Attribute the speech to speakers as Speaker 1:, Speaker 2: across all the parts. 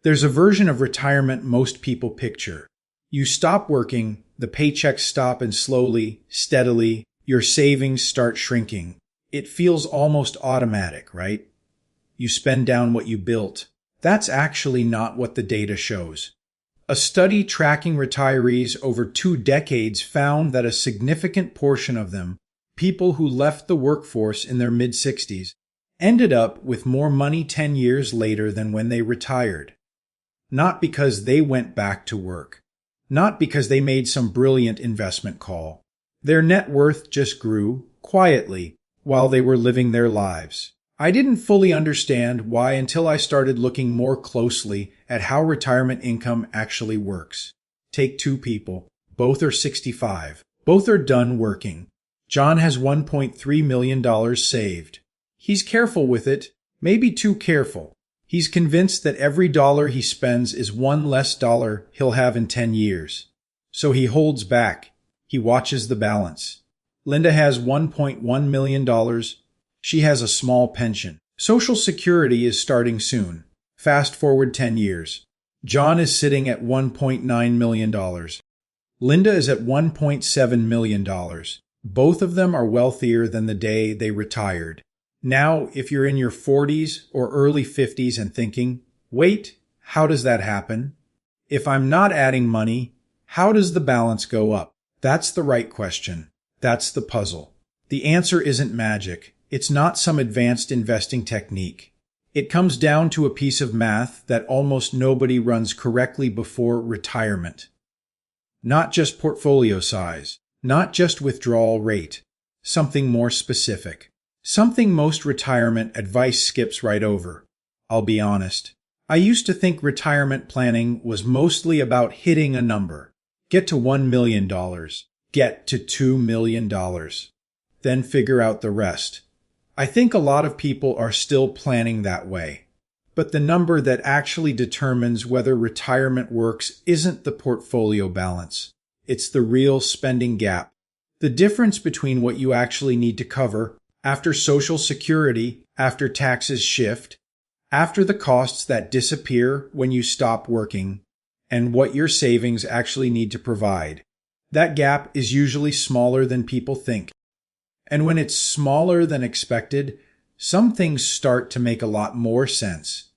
Speaker 1: There's a version of retirement most people picture. You stop working, the paychecks stop, and slowly, steadily, your savings start shrinking. It feels almost automatic, right? You spend down what you built. That's actually not what the data shows. A study tracking retirees over 2 decades found that a significant portion of them, people who left the workforce in their mid-60s, ended up with more money 10 years later than when they retired. Not because they went back to work. Not because they made some brilliant investment call. Their net worth just grew, quietly, while they were living their lives. I didn't fully understand why until I started looking more closely at how retirement income actually works. Take 2 people. Both are 65. Both are done working. John has $1.3 million saved. He's careful with it, maybe too careful. He's convinced that every dollar he spends is one less dollar he'll have in 10 years. So he holds back. He watches the balance. Linda has $1.1 million. She has a small pension. Social Security is starting soon. Fast forward 10 years. John is sitting at $1.9 million. Linda is at $1.7 million. Both of them are wealthier than the day they retired. Now, if you're in your 40s or early 50s and thinking, wait, how does that happen? If I'm not adding money, how does the balance go up? That's the right question. That's the puzzle. The answer isn't magic. It's not some advanced investing technique. It comes down to a piece of math that almost nobody runs correctly before retirement. Not just portfolio size, not just withdrawal rate, something more specific. Something most retirement advice skips right over. I'll be honest. I used to think retirement planning was mostly about hitting a number. Get to $1 million. Get to $2 million. Then figure out the rest. I think a lot of people are still planning that way. But the number that actually determines whether retirement works isn't the portfolio balance. It's the real spending gap. The difference between what you actually need to cover after Social Security, after taxes shift, after the costs that disappear when you stop working, and what your savings actually need to provide. That gap is usually smaller than people think. And when it's smaller than expected, some things start to make a lot more sense.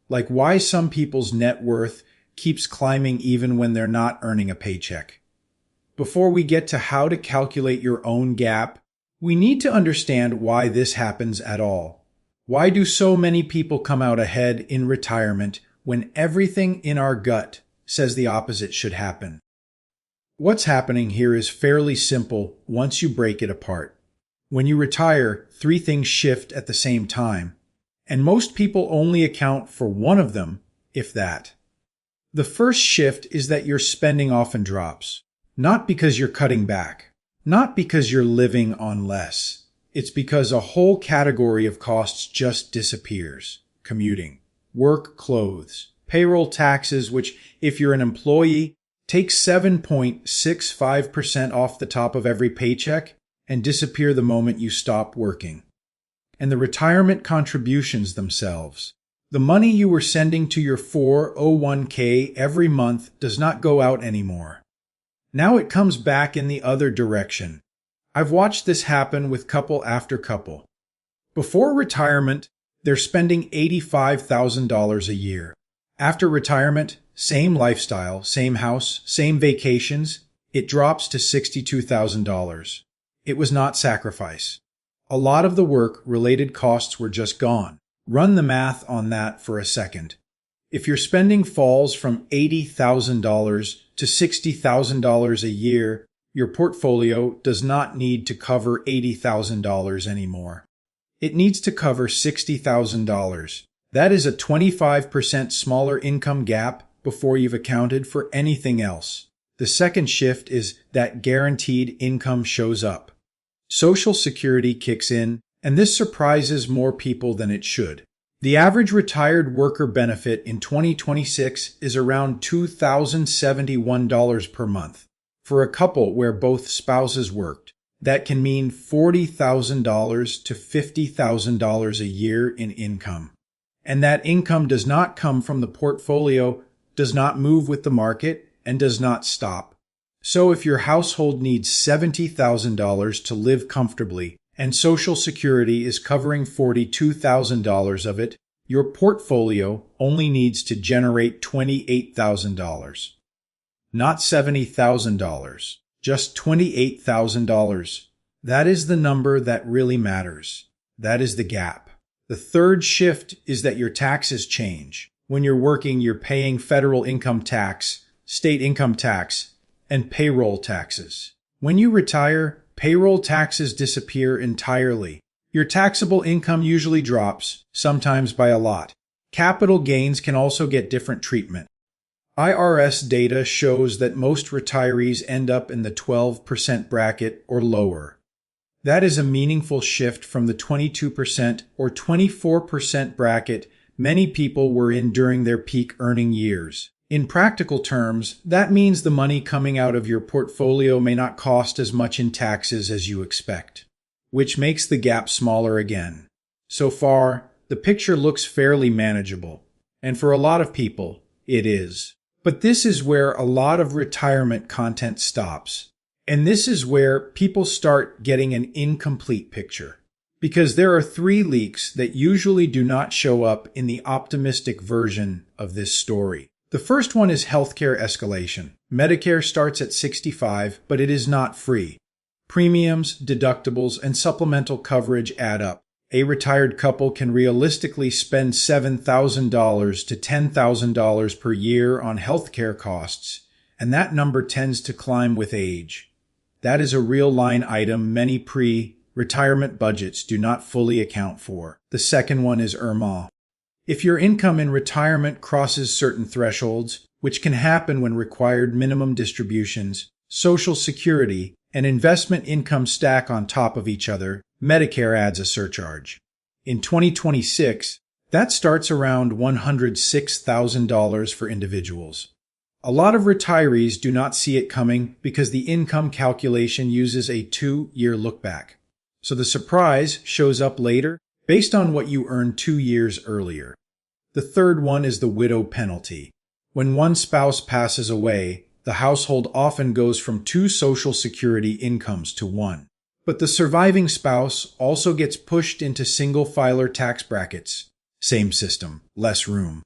Speaker 1: Like why some people's net worth keeps climbing even when they're not earning a paycheck. Before we get to how to calculate your own gap, we need to understand why this happens at all. Why do so many people come out ahead in retirement when everything in our gut says the opposite should happen? What's happening here is fairly simple once you break it apart. When you retire, 3 things shift at the same time, and most people only account for one of them, if that. The first shift is that your spending often drops, not because you're cutting back. Not because you're living on less. It's because a whole category of costs just disappears. Commuting, work clothes, payroll taxes, which, if you're an employee, take 7.65% off the top of every paycheck and disappear the moment you stop working. And the retirement contributions themselves. The money you were sending to your 401k every month does not go out anymore. Now it comes back in the other direction. I've watched this happen with couple after couple. Before retirement, they're spending $85,000 a year. After retirement, same lifestyle, same house, same vacations, it drops to $62,000. It was not sacrifice. A lot of the work-related costs were just gone. Run the math on that for a second. If your spending falls from $80,000 to $60,000 a year, your portfolio does not need to cover $80,000 anymore. It needs to cover $60,000. That is a 25% smaller income gap before you've accounted for anything else. The second shift is that guaranteed income shows up. Social Security kicks in, and this surprises more people than it should. The average retired worker benefit in 2026 is around $2,071 per month. For a couple where both spouses worked, that can mean $40,000 to $50,000 a year in income. And that income does not come from the portfolio, does not move with the market, and does not stop. So if your household needs $70,000 to live comfortably, and Social Security is covering $42,000 of it, your portfolio only needs to generate $28,000. Not $70,000, just $28,000. That is the number that really matters. That is the gap. The third shift is that your taxes change. When you're working, you're paying federal income tax, state income tax, and payroll taxes. When you retire, payroll taxes disappear entirely. Your taxable income usually drops, sometimes by a lot. Capital gains can also get different treatment. IRS data shows that most retirees end up in the 12% bracket or lower. That is a meaningful shift from the 22% or 24% bracket many people were in during their peak earning years. In practical terms, that means the money coming out of your portfolio may not cost as much in taxes as you expect, which makes the gap smaller again. So far, the picture looks fairly manageable, and for a lot of people, it is. But this is where a lot of retirement content stops. And this is where people start getting an incomplete picture. Because there are 3 leaks that usually do not show up in the optimistic version of this story. The first one is healthcare escalation. Medicare starts at 65, but it is not free. Premiums, deductibles, and supplemental coverage add up. A retired couple can realistically spend $7,000 to $10,000 per year on healthcare costs, and that number tends to climb with age. That is a real line item many pre-retirement budgets do not fully account for. The second one is IRMAA. If your income in retirement crosses certain thresholds, which can happen when required minimum distributions, Social Security, and investment income stack on top of each other, Medicare adds a surcharge. In 2026, that starts around $106,000 for individuals. A lot of retirees do not see it coming because the income calculation uses a 2-year look-back. So the surprise shows up later based on what you earned 2 years earlier. The third one is the widow penalty. When one spouse passes away, the household often goes from 2 Social Security incomes to 1. But the surviving spouse also gets pushed into single-filer tax brackets. Same system, less room.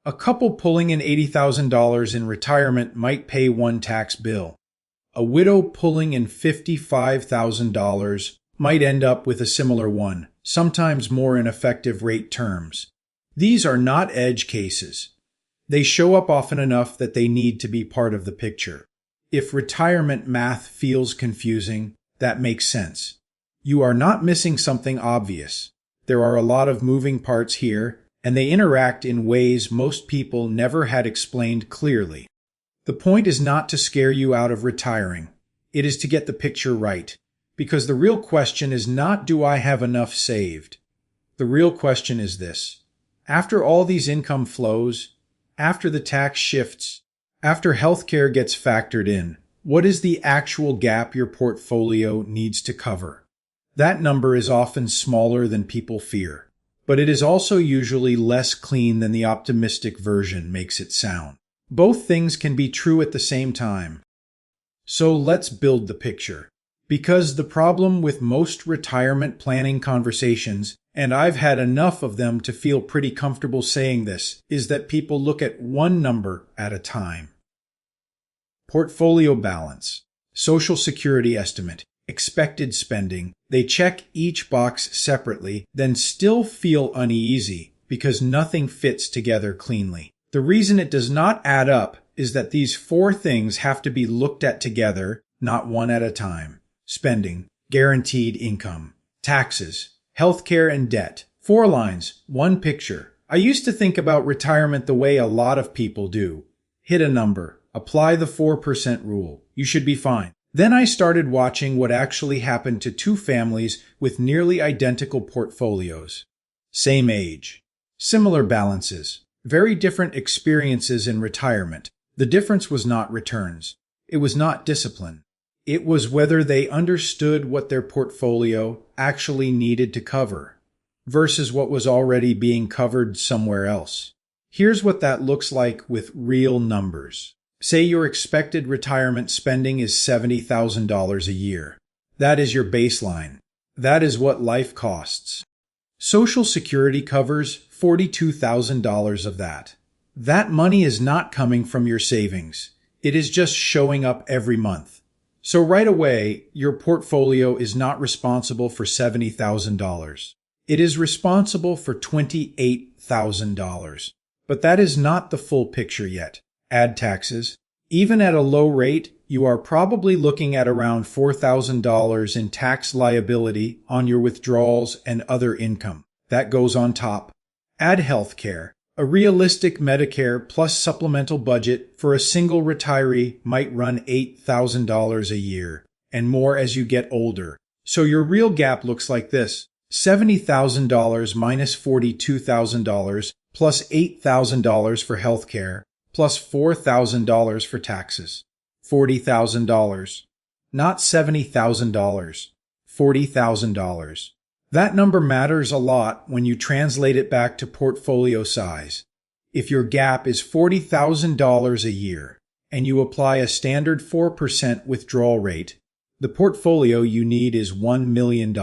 Speaker 1: A couple pulling in $80,000 in retirement might pay 1 tax bill. A widow pulling in $55,000 might end up with a similar one, sometimes more in effective rate terms. These are not edge cases. They show up often enough that they need to be part of the picture. If retirement math feels confusing, that makes sense. You are not missing something obvious. There are a lot of moving parts here, and they interact in ways most people never had explained clearly. The point is not to scare you out of retiring. It is to get the picture right. Because the real question is not, do I have enough saved? The real question is this. After all these income flows, after the tax shifts, after healthcare gets factored in, what is the actual gap your portfolio needs to cover? That number is often smaller than people fear. But it is also usually less clean than the optimistic version makes it sound. Both things can be true at the same time. So let's build the picture. Because the problem with most retirement planning conversations, and I've had enough of them to feel pretty comfortable saying this, is that people look at one number at a time. Portfolio balance, Social Security estimate, expected spending. They check each box separately, then still feel uneasy because nothing fits together cleanly. The reason it does not add up is that these 4 things have to be looked at together, not one at a time. Spending, guaranteed income, taxes, healthcare, and debt. 4 lines, 1 picture. I used to think about retirement the way a lot of people do. Hit a number, apply the 4% rule. You should be fine. Then I started watching what actually happened to 2 families with nearly identical portfolios. Same age. Similar balances. Very different experiences in retirement. The difference was not returns. It was not discipline. It was whether they understood what their portfolio actually needed to cover. versus what was already being covered somewhere else. Here's what that looks like with real numbers. Say your expected retirement spending is $70,000 a year. That is your baseline. That is what life costs. Social Security covers $42,000 of that. That money is not coming from your savings. It is just showing up every month. So right away, your portfolio is not responsible for $70,000. It is responsible for $28,000. But that is not the full picture yet. Add taxes. Even at a low rate, you are probably looking at around $4,000 in tax liability on your withdrawals and other income. That goes on top. Add healthcare. A realistic Medicare plus supplemental budget for a single retiree might run $8,000 a year, and more as you get older. So your real gap looks like this: $70,000 minus $42,000 plus $8,000 for healthcare plus $4,000 for taxes. $40,000. Not $70,000. $40,000. That number matters a lot when you translate it back to portfolio size. If your gap is $40,000 a year and you apply a standard 4% withdrawal rate, the portfolio you need is $1 million.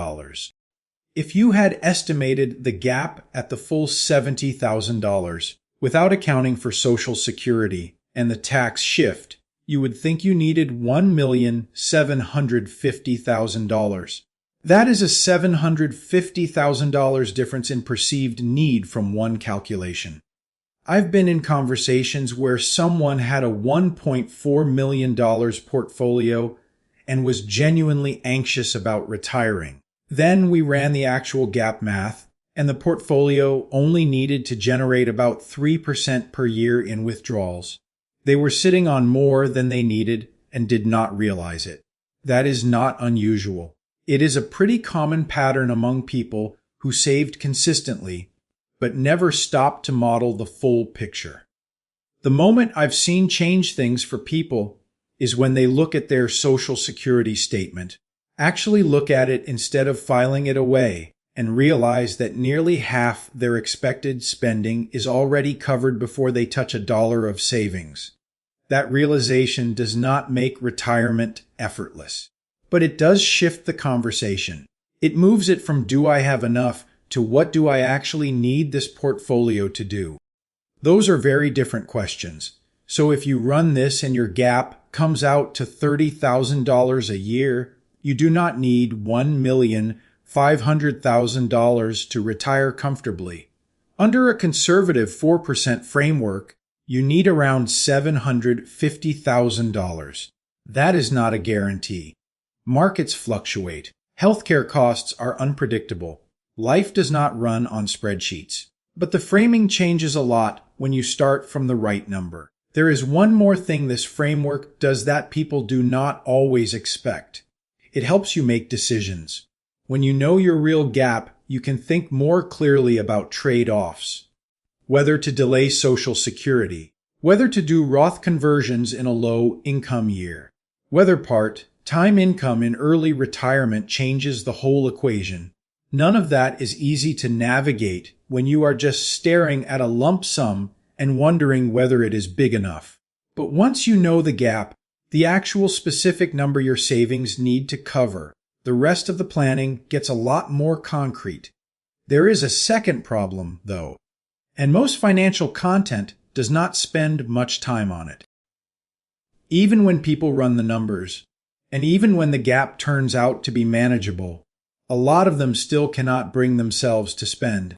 Speaker 1: If you had estimated the gap at the full $70,000 without accounting for Social Security and the tax shift, you would think you needed $1,750,000. That is a $750,000 difference in perceived need from one calculation. I've been in conversations where someone had a $1.4 million portfolio and was genuinely anxious about retiring. Then we ran the actual gap math, and the portfolio only needed to generate about 3% per year in withdrawals. They were sitting on more than they needed and did not realize it. That is not unusual. It is a pretty common pattern among people who saved consistently, but never stopped to model the full picture. The moment I've seen change things for people is when they look at their Social Security statement, actually look at it instead of filing it away, and realize that nearly half their expected spending is already covered before they touch a dollar of savings. That realization does not make retirement effortless, but it does shift the conversation. It moves it from "do I have enough" to "what do I actually need this portfolio to do?" Those are very different questions. So if you run this and your gap comes out to $30,000 a year, you do not need $1,500,000 to retire comfortably. Under a conservative 4% framework, you need around $750,000. That is not a guarantee. Markets fluctuate. Healthcare costs are unpredictable. Life does not run on spreadsheets. But the framing changes a lot when you start from the right number. There is one more thing this framework does that people do not always expect. It helps you make decisions. When you know your real gap, you can think more clearly about trade-offs. Whether to delay Social Security, whether to do Roth conversions in a low-income year, whether part-time income in early retirement changes the whole equation. None of that is easy to navigate when you are just staring at a lump sum and wondering whether it is big enough. But once you know the gap, the actual specific number your savings need to cover, the rest of the planning gets a lot more concrete. There is a second problem, though, and most financial content does not spend much time on it. Even when people run the numbers, and even when the gap turns out to be manageable, a lot of them still cannot bring themselves to spend.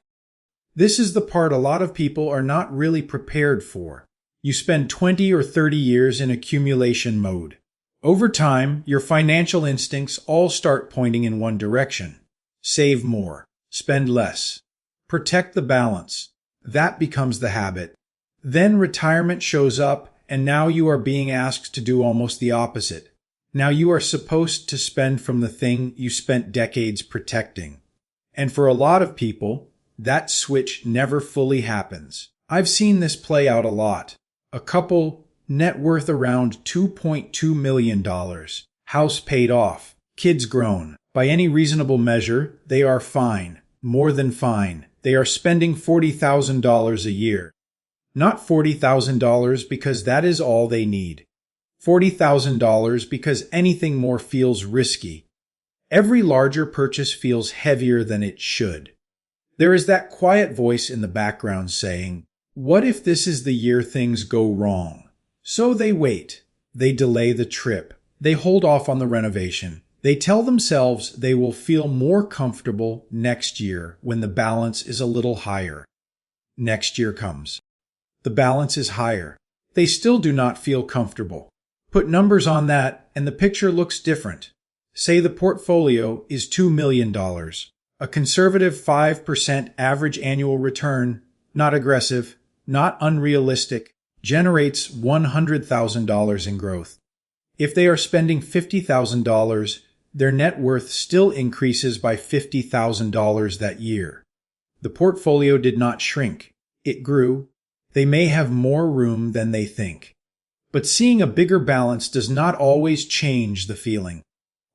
Speaker 1: This is the part a lot of people are not really prepared for. You spend 20 or 30 years in accumulation mode. Over time, your financial instincts all start pointing in one direction. Save more. Spend less. Protect the balance. That becomes the habit. Then retirement shows up, and now you are being asked to do almost the opposite. Now you are supposed to spend from the thing you spent decades protecting. And for a lot of people, that switch never fully happens. I've seen this play out a lot. A couple, net worth around $2.2 million, house paid off, kids grown. By any reasonable measure, they are fine. More than fine. They are spending $40,000 a year. Not $40,000 because that is all they need. $40,000 because anything more feels risky. Every larger purchase feels heavier than it should. There is that quiet voice in the background saying, "What if this is the year things go wrong?" So they wait. They delay the trip. They hold off on the renovation. They tell themselves they will feel more comfortable next year when the balance is a little higher. Next year comes. The balance is higher. They still do not feel comfortable. Put numbers on that, and the picture looks different. Say the portfolio is $2 million. A conservative 5% average annual return, not aggressive, not unrealistic, generates $100,000 in growth. If they are spending $50,000, their net worth still increases by $50,000 that year. The portfolio did not shrink. It grew. They may have more room than they think. But seeing a bigger balance does not always change the feeling.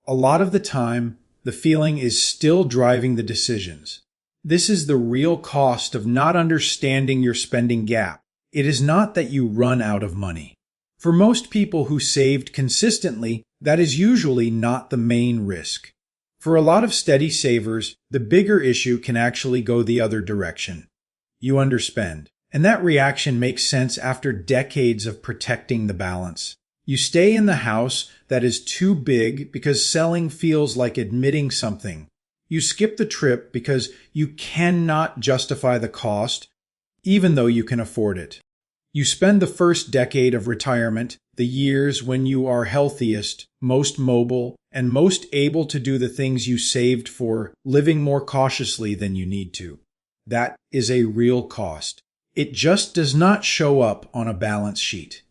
Speaker 1: A lot of the time, the feeling is still driving the decisions. This is the real cost of not understanding your spending gap. It is not that you run out of money. For most people who saved consistently, that is usually not the main risk. For a lot of steady savers, the bigger issue can actually go the other direction. You underspend. And that reaction makes sense after decades of protecting the balance. You stay in the house that is too big because selling feels like admitting something. You skip the trip because you cannot justify the cost, even though you can afford it. You spend the first decade of retirement, the years when you are healthiest, most mobile, and most able to do the things you saved for, living more cautiously than you need to. That is a real cost. It just does not show up on a balance sheet.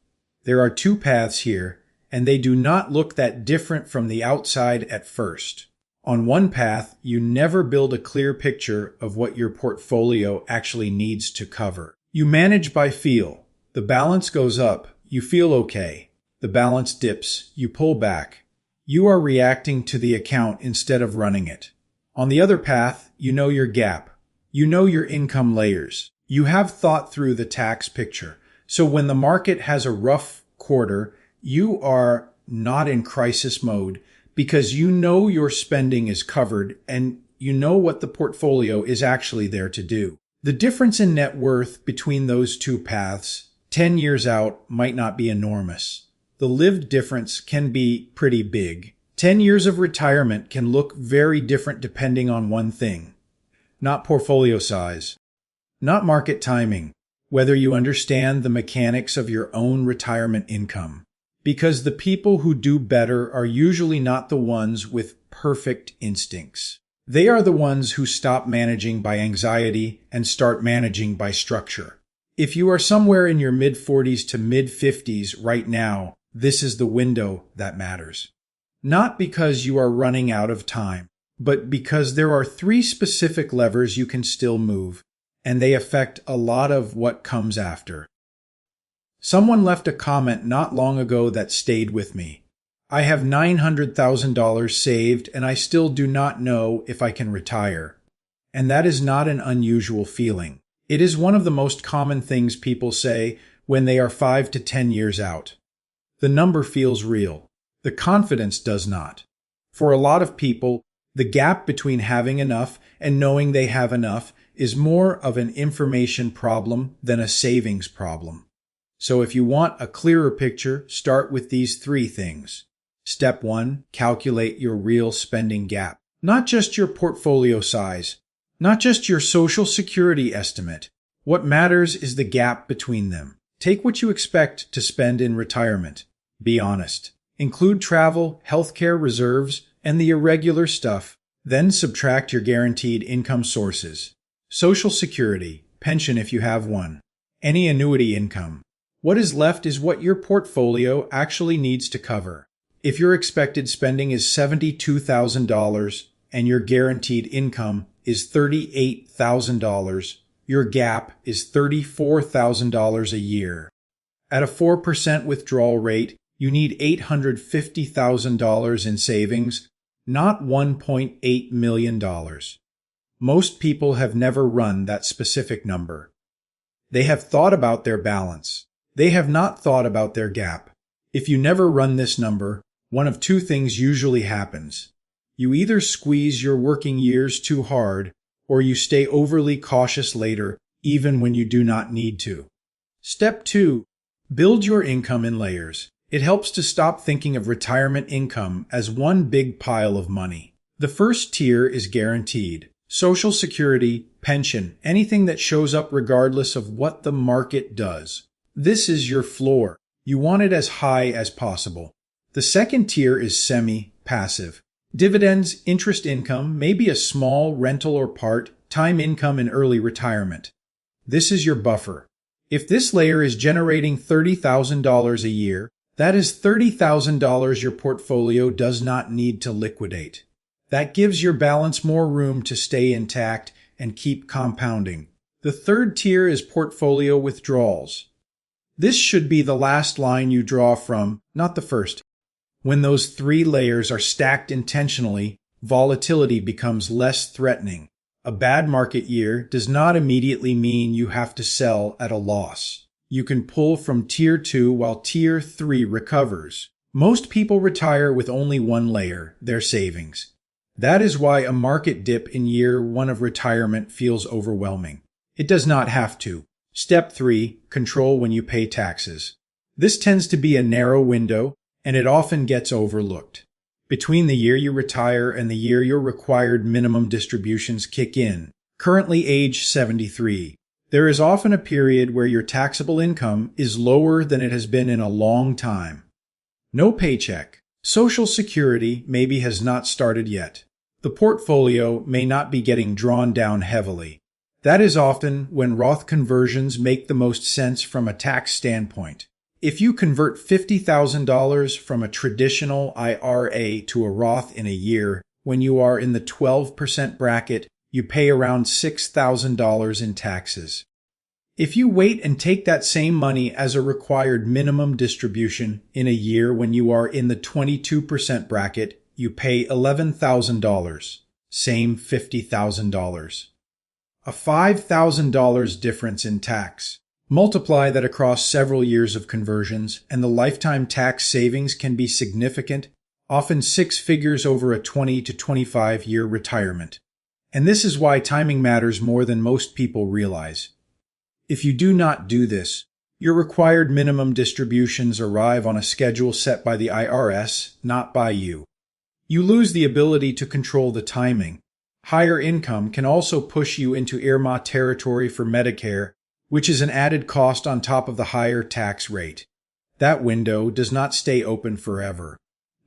Speaker 1: There are two paths here, and they do not look that different from the outside at first. On one path, you never build a clear picture of what your portfolio actually needs to cover. You manage by feel. The balance goes up, you feel okay. The balance dips, you pull back. You are reacting to the account instead of running it. On the other path, you know your gap. You know your income layers. You have thought through the tax picture. So when the market has a rough quarter, you are not in crisis mode because you know your spending is covered and you know what the portfolio is actually there to do. The difference in net worth between those two paths, 10 years out, might not be enormous. The lived difference can be pretty big. 10 years of retirement can look very different depending on one thing. Not portfolio size. Not market timing, whether you understand the mechanics of your own retirement income. Because the people who do better are usually not the ones with perfect instincts. They are the ones who stop managing by anxiety and start managing by structure. If you are somewhere in your mid-40s to mid-50s right now, this is the window that matters. Not because you are running out of time, but because there are 3 specific levers you can still move. And they affect a lot of what comes after. Someone left a comment not long ago that stayed with me. I have $900,000 saved and I still do not know if I can retire. And that is not an unusual feeling. It is one of the most common things people say when they are 5 to 10 years out. The number feels real. The confidence does not. For a lot of people, the gap between having enough and knowing they have enough is more of an information problem than a savings problem. So if you want a clearer picture, start with these 3 things. Step 1, calculate your real spending gap. Not just your portfolio size, not just your Social Security estimate. What matters is the gap between them. Take what you expect to spend in retirement. Be honest. Include travel, healthcare reserves, and the irregular stuff. Then subtract your guaranteed income sources. Social Security, pension if you have one, any annuity income. What is left is what your portfolio actually needs to cover. If your expected spending is $72,000 and your guaranteed income is $38,000, your gap is $34,000 a year. At a 4% withdrawal rate, you need $850,000 in savings, not $1.8 million. Most people have never run that specific number. They have thought about their balance. They have not thought about their gap. If you never run this number, one of two things usually happens. You either squeeze your working years too hard, or you stay overly cautious later, even when you do not need to. Step 2. Build your income in layers. It helps to stop thinking of retirement income as one big pile of money. The first tier is guaranteed. Social Security, pension, anything that shows up regardless of what the market does. This is your floor. You want it as high as possible. The second tier is semi-passive. Dividends, interest income, maybe a small rental or part-time income in early retirement. This is your buffer. If this layer is generating $30,000 a year, that is $30,000 your portfolio does not need to liquidate. That gives your balance more room to stay intact and keep compounding. The third tier is portfolio withdrawals. This should be the last line you draw from, not the first. When those three layers are stacked intentionally, volatility becomes less threatening. A bad market year does not immediately mean you have to sell at a loss. You can pull from Tier 2 while Tier 3 recovers. Most people retire with only one layer, their savings. That is why a market dip in year 1 of retirement feels overwhelming. It does not have to. Step 3. Control when you pay taxes. This tends to be a narrow window, and it often gets overlooked. Between the year you retire and the year your required minimum distributions kick in, currently age 73, there is often a period where your taxable income is lower than it has been in a long time. No paycheck. Social Security maybe has not started yet. The portfolio may not be getting drawn down heavily. That is often when Roth conversions make the most sense from a tax standpoint. If you convert $50,000 from a traditional IRA to a Roth in a year, when you are in the 12% bracket, you pay around $6,000 in taxes. If you wait and take that same money as a required minimum distribution in a year when you are in the 22% bracket, you pay $11,000, same $50,000. A $5,000 difference in tax. Multiply that across several years of conversions, and the lifetime tax savings can be significant, often six figures over a 20 to 25-year retirement. And this is why timing matters more than most people realize. If you do not do this, your required minimum distributions arrive on a schedule set by the IRS, not by you. You lose the ability to control the timing. Higher income can also push you into IRMAA territory for Medicare, which is an added cost on top of the higher tax rate. That window does not stay open forever.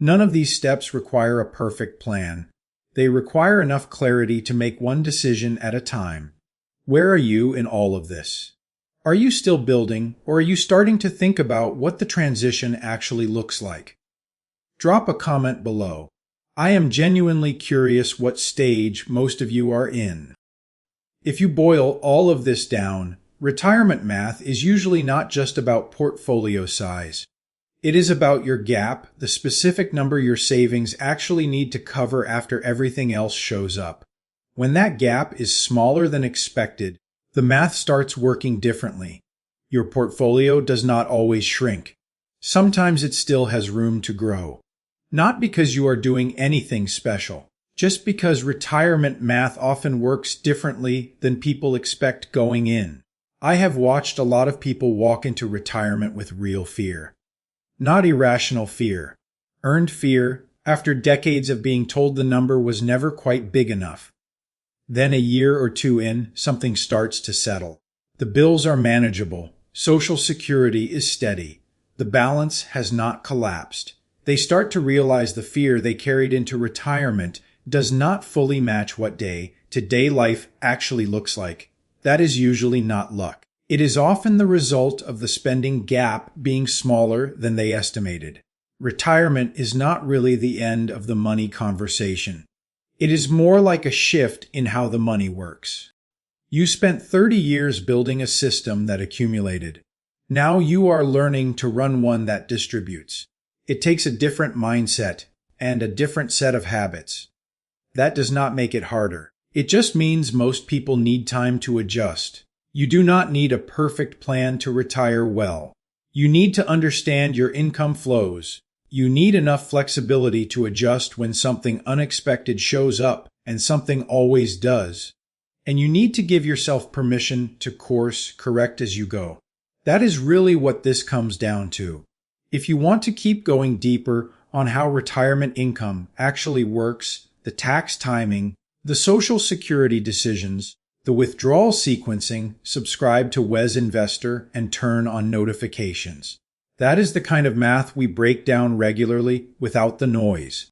Speaker 1: None of these steps require a perfect plan. They require enough clarity to make one decision at a time. Where are you in all of this? Are you still building, or are you starting to think about what the transition actually looks like? Drop a comment below. I am genuinely curious what stage most of you are in. If you boil all of this down, retirement math is usually not just about portfolio size. It is about your gap, the specific number your savings actually need to cover after everything else shows up. When that gap is smaller than expected, the math starts working differently. Your portfolio does not always shrink. Sometimes it still has room to grow. Not because you are doing anything special, just because retirement math often works differently than people expect going in. I have watched a lot of people walk into retirement with real fear. Not irrational fear. Earned fear after decades of being told the number was never quite big enough. Then a year or two in, something starts to settle. The bills are manageable. Social Security is steady. The balance has not collapsed. They start to realize the fear they carried into retirement does not fully match what day-to-day life actually looks like. That is usually not luck. It is often the result of the spending gap being smaller than they estimated. Retirement is not really the end of the money conversation. It is more like a shift in how the money works. You spent 30 years building a system that accumulated. Now you are learning to run one that distributes. It takes a different mindset and a different set of habits. That does not make it harder. It just means most people need time to adjust. You do not need a perfect plan to retire well. You need to understand your income flows. You need enough flexibility to adjust when something unexpected shows up, and something always does. And you need to give yourself permission to course correct as you go. That is really what this comes down to. If you want to keep going deeper on how retirement income actually works, the tax timing, the Social Security decisions, the withdrawal sequencing, subscribe to Wes Investor and turn on notifications. That is the kind of math we break down regularly without the noise.